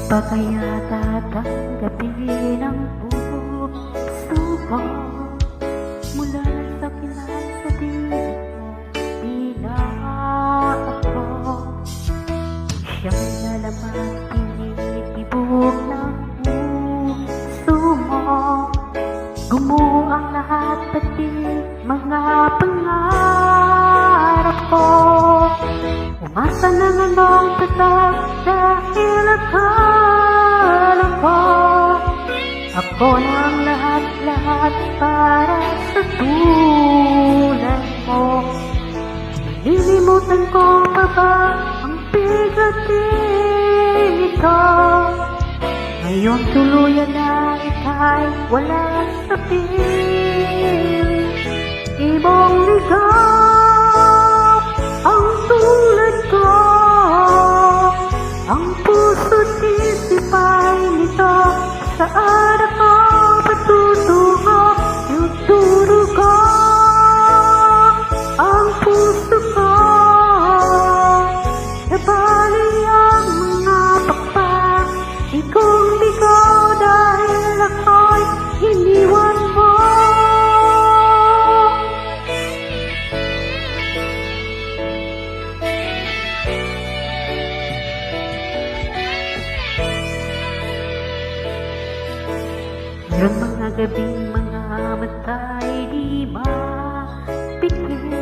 pa kaya tatanggapin ang puso ko mula sa kilat sa dibdib mo? Di na ako siyang lalaman, tinitibok ng puso mo. Gumuho ang lahat, pati mga pangarap ko. Umasa na nga nung tatag dahil akala ko ako na ang lahat-lahat para sa tulad mo. Nalilimutan ko pa ba ang bigatin ito? Ngayon tuluyan na ika'y wala sa piling. Ibang ligaw ang tulad ko. Ang puso't isip ay nito. Saan ako patutungo? Nagdurugo ang puso ko. Nabali ang mga pakpak, ikong-bigo dahil ako'y iniwan mo. Mayroong mga gabing mga mata'y di mapikit,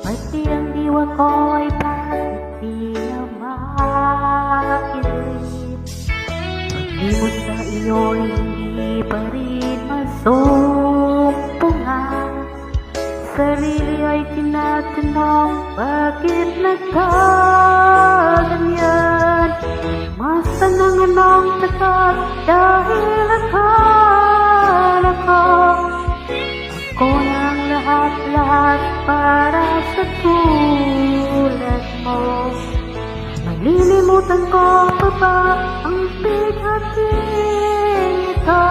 pati ang diwa ko'y bakit di na mailit. Pag-limot sa iyo'y hindi pa rin masumpungan. Sarili ay tinatanong, bakit nagkaganyan? Masa na nga nang tagat dahil akala ko ako na ang lahat-lahat para sa tulad mo. Malilimutan ko pa ba ang bigatin ito?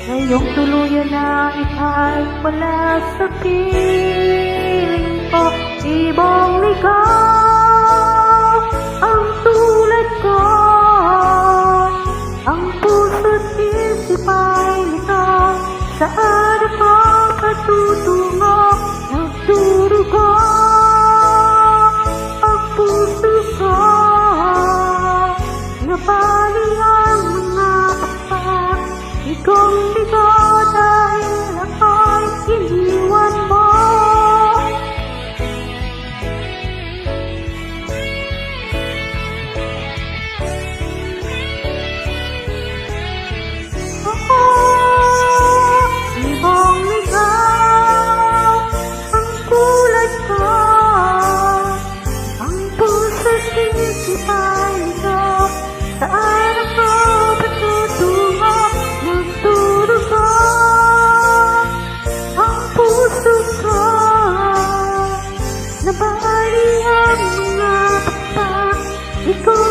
Ngayong tuluyan na ika'y wala sa piling ko. Ibang ligaw ang tulad ko. Ang puso't isip ay nito. Saan ako patutungo? Nagdurugo ang puso ko. Nabali ang mga pakpak, ikong-bigo dahil ako'y iniwan mo. Ibang ligaw ang kulay ko. Ang puso't isip ay nito. Saan ako patutungo? Nagdurugo ang puso ko. Nabali ang mga pakpak, ikaw